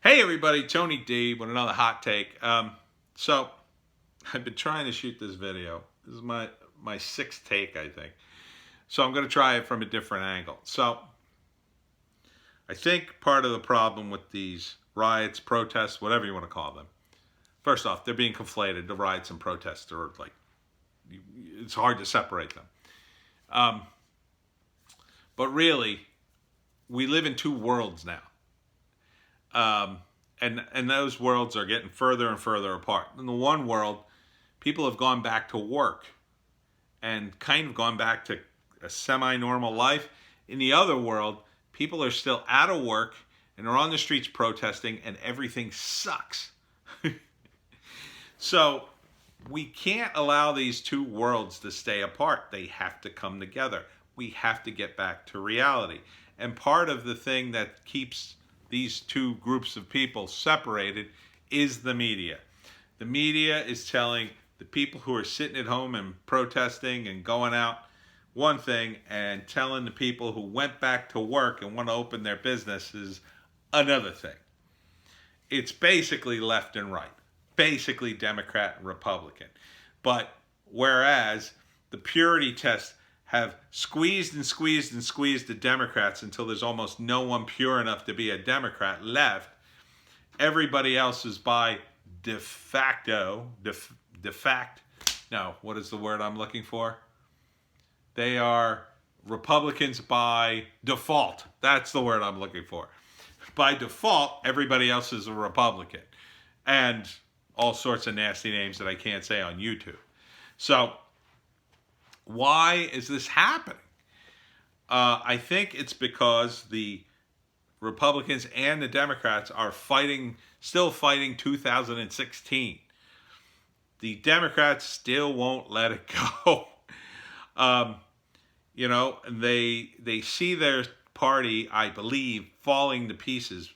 Hey everybody, Tony D with another hot take. So I've been trying to shoot this video. This is my sixth take, I think. So I'm going to try it from a different angle. So I think part of the problem with these riots, protests, whatever you want to call them. First off, they're being conflated. The riots and protests are like, it's hard to separate them. Um, but really, we live in two worlds now. And those worlds are getting further and further apart. In the one world, people have gone back to work and kind of gone back to a semi-normal life. In the other world, people are still out of work and are on the streets protesting, and everything sucks. So we can't allow these two worlds to stay apart. They have to come together. We have to get back to reality. And part of the thing that keeps these two groups of people separated is the media. The media is telling the people who are sitting at home and protesting and going out one thing, and telling the people who went back to work and want to open their businesses another thing. It's basically left and right, basically Democrat and Republican. But whereas the purity tests have squeezed and squeezed and squeezed the Democrats until there's almost no one pure enough to be a Democrat left, everybody else is by de facto, no, what is the word I'm looking for? They are Republicans by default. That's the word I'm looking for. By default, everybody else is a Republican. And all sorts of nasty names that I can't say on YouTube. So why is this happening? I think it's because the Republicans and the Democrats are still fighting 2016. The Democrats still won't let it go. They see their party, I believe, falling to pieces.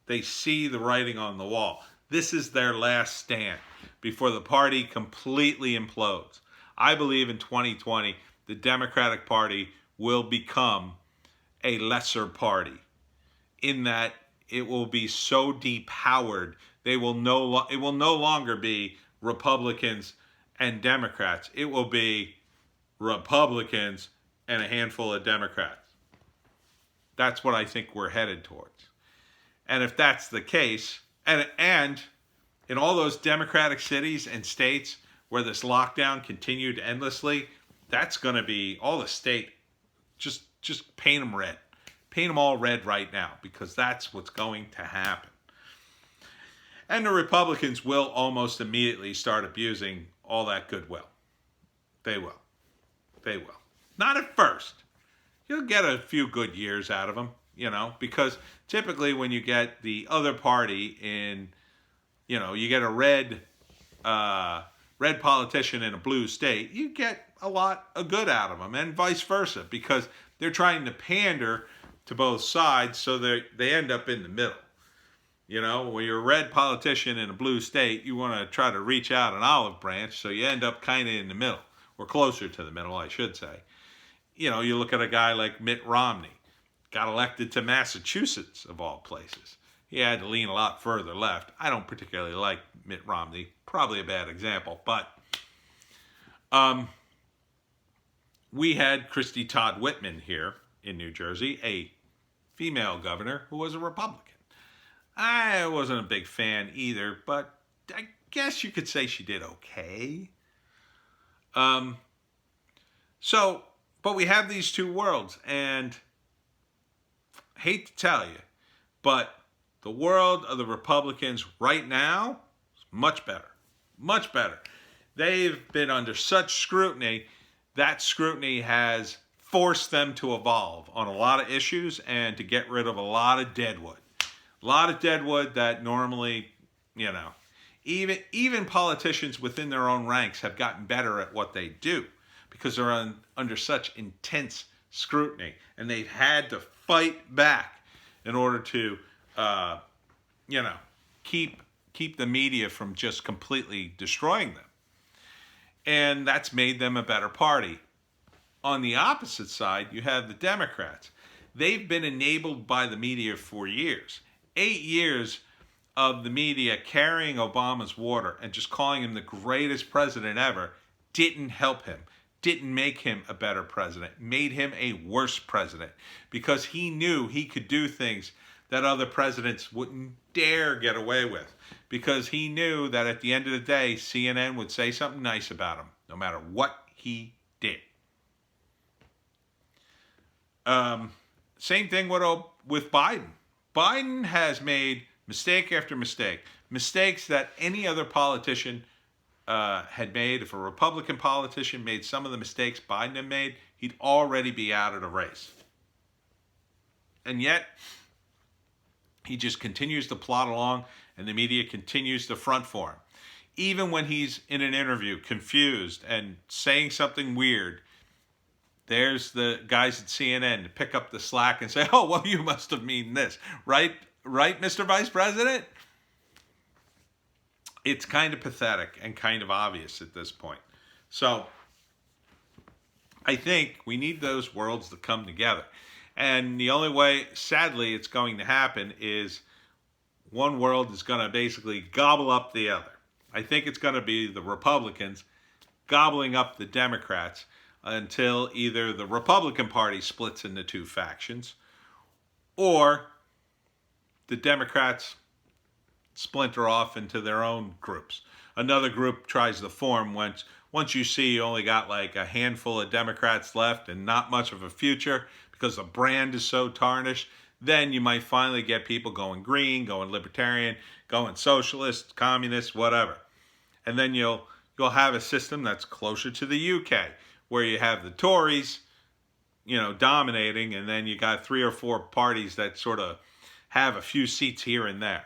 They see the writing on the wall. This is their last stand before the party completely implodes. I believe in 2020, the Democratic Party will become a lesser party in that it will be so depowered. It will no longer be Republicans and Democrats. It will be Republicans and a handful of Democrats. That's what I think we're headed towards. And if that's the case, and in all those Democratic cities and states where this lockdown continued endlessly, that's going to be all the state. Just paint them red. Paint them all red right now, because that's what's going to happen. And the Republicans will almost immediately start abusing all that goodwill. They will. They will. Not at first. You'll get a few good years out of them, because typically when you get the other party in, you get a red politician in a blue state, you get a lot of good out of them, and vice versa, because they're trying to pander to both sides, so they end up in the middle. When you're a red politician in a blue state, you want to try to reach out an olive branch, so you end up kind of in the middle, or closer to the middle, I should say. You look at a guy like Mitt Romney, got elected to Massachusetts, of all places. He had to lean a lot further left. I don't particularly like Mitt Romney. Probably a bad example. But we had Christy Todd Whitman here in New Jersey, a female governor who was a Republican. I wasn't a big fan either, but I guess you could say she did okay. But we have these two worlds, and I hate to tell you, but the world of the Republicans right now is much better. Much better. They've been under such scrutiny. That scrutiny has forced them to evolve on a lot of issues and to get rid of a lot of deadwood. A lot of deadwood that normally, even politicians within their own ranks have gotten better at what they do, because they're under such intense scrutiny, and they've had to fight back in order to, keep the media from just completely destroying them. And that's made them a better party. On the opposite side, you have the Democrats. They've been enabled by the media for years. 8 years of the media carrying Obama's water and just calling him the greatest president ever didn't help him, didn't make him a better president, made him a worse president, because he knew he could do things that other presidents wouldn't dare get away with, because he knew that at the end of the day, CNN would say something nice about him, no matter what he did. Same thing with Biden. Biden has made mistake after mistake, mistakes that any other politician had made. If a Republican politician made some of the mistakes Biden had made, he'd already be out of the race. And yet, he just continues to plod along, and the media continues to front for him. Even when he's in an interview, confused and saying something weird, there's the guys at CNN to pick up the slack and say, oh, well, you must have mean this. Right, Mr. Vice President? It's kind of pathetic and kind of obvious at this point. So I think we need those worlds to come together. And the only way, sadly, it's going to happen is one world is going to basically gobble up the other. I think it's going to be the Republicans gobbling up the Democrats until either the Republican Party splits into two factions or the Democrats splinter off into their own groups. Another group tries to form once you see you only got like a handful of Democrats left and not much of a future because the brand is so tarnished, then you might finally get people going green, going libertarian, going socialist, communist, whatever. And then you'll have a system that's closer to the UK, where you have the Tories, dominating, and then you got 3 or 4 parties that sort of have a few seats here and there.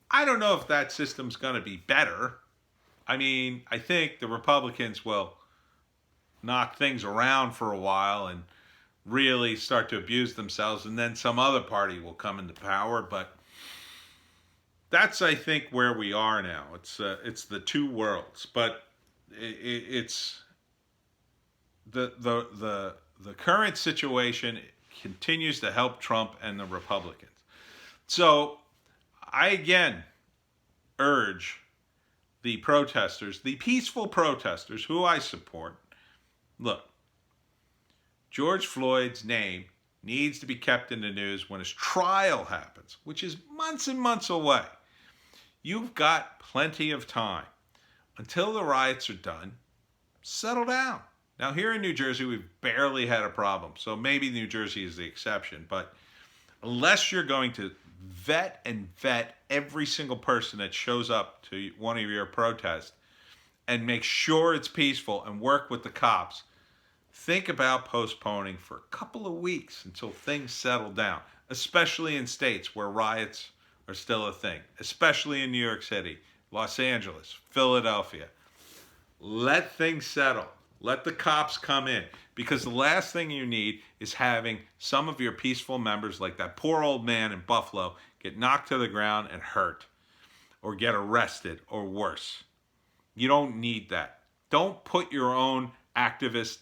I don't know if that system's going to be better. I mean, I think the Republicans will knock things around for a while and really start to abuse themselves, and then some other party will come into power. But that's, I think, where we are now. It's the two worlds, but it's the current situation continues to help Trump and the Republicans. So I again urge the protesters, the peaceful protesters who I support, look, George Floyd's name needs to be kept in the news when his trial happens, which is months and months away. You've got plenty of time. Until the riots are done, settle down. Now, here in New Jersey, we've barely had a problem, so maybe New Jersey is the exception. But unless you're going to vet every single person that shows up to one of your protests and make sure it's peaceful and work with the cops, think about postponing for a couple of weeks until things settle down, especially in states where riots are still a thing, especially in New York City, Los Angeles, Philadelphia. Let things settle. Let the cops come in, because the last thing you need is having some of your peaceful members, like that poor old man in Buffalo, get knocked to the ground and hurt or get arrested or worse. You don't need that. Don't put your own activists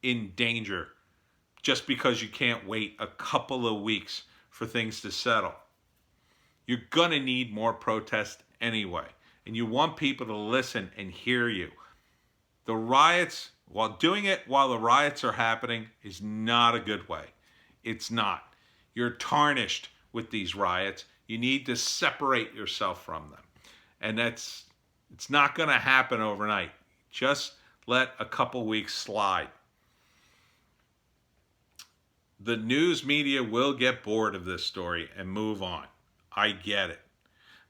in danger just because you can't wait a couple of weeks for things to settle. You're going to need more protest anyway, and you want people to listen and hear you. The riots, while the riots are happening, is not a good way. It's not. You're tarnished with these riots. You need to separate yourself from them. And it's not going to happen overnight. Just let a couple weeks slide. The news media will get bored of this story and move on. I get it.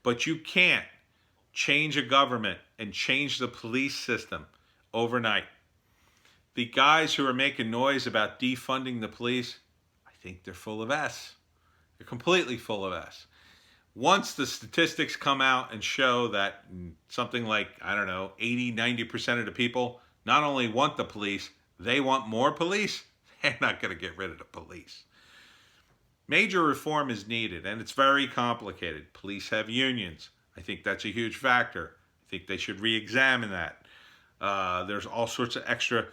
But you can't change a government and change the police system overnight. The guys who are making noise about defunding the police, I think they're full of S. They're completely full of S. Once the statistics come out and show that something like, 80, 90% of the people not only want the police, they want more police, they're not going to get rid of the police. Major reform is needed, and it's very complicated. Police have unions. I think that's a huge factor. I think they should re-examine that. There's all sorts of extra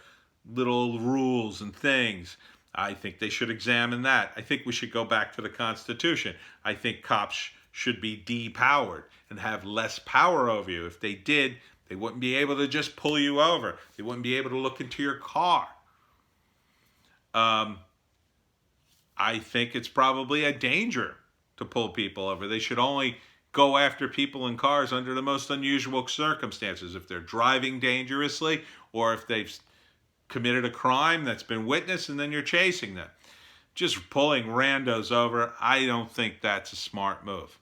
little rules and things. I think they should examine that. I think we should go back to the Constitution. I think cops should be depowered and have less power over you. If they did, they wouldn't be able to just pull you over. They wouldn't be able to look into your car. I think it's probably a danger to pull people over. They should only go after people in cars under the most unusual circumstances. If they're driving dangerously, or if they've committed a crime that's been witnessed and then you're chasing them. Just pulling randos over, I don't think that's a smart move.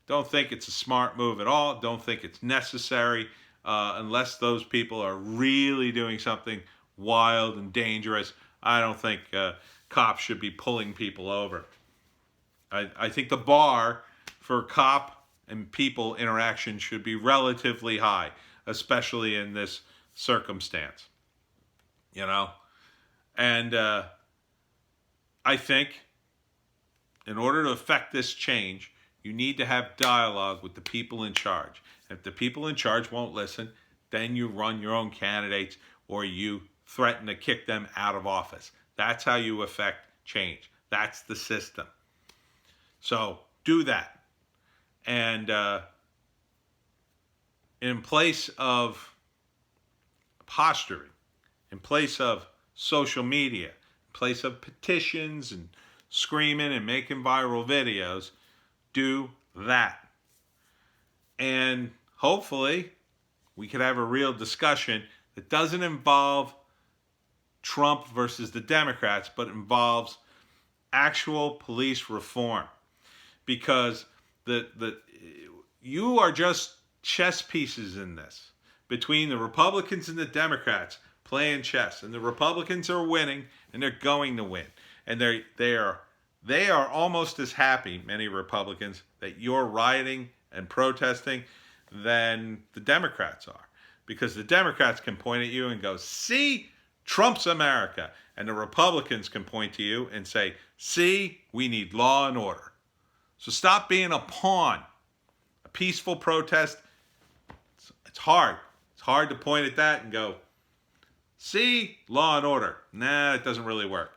Don't think it's a smart move at all. Don't think it's necessary unless those people are really doing something wild and dangerous. I don't think cops should be pulling people over. I think the bar for cop and people interaction should be relatively high, especially in this circumstance. You know? And I think in order to affect this change, you need to have dialogue with the people in charge. And if the people in charge won't listen, then you run your own candidates or you threaten to kick them out of office. That's how you affect change. That's the system. So do that. And in place of posturing, in place of social media, in place of petitions and screaming and making viral videos, do that. And hopefully we could have a real discussion that doesn't involve Trump versus the Democrats, but involves actual police reform. Because you are just chess pieces in this, between the Republicans and the Democrats playing chess, and the Republicans are winning, and they're going to win, and they are almost as happy, many Republicans, that you're rioting and protesting than the Democrats are, because the Democrats can point at you and go, "See, Trump's America," and the Republicans can point to you and say, "See, we need law and order." So stop being a pawn. A peaceful protest, it's hard. It's hard to point at that and go, "See, law and order." Nah, it doesn't really work.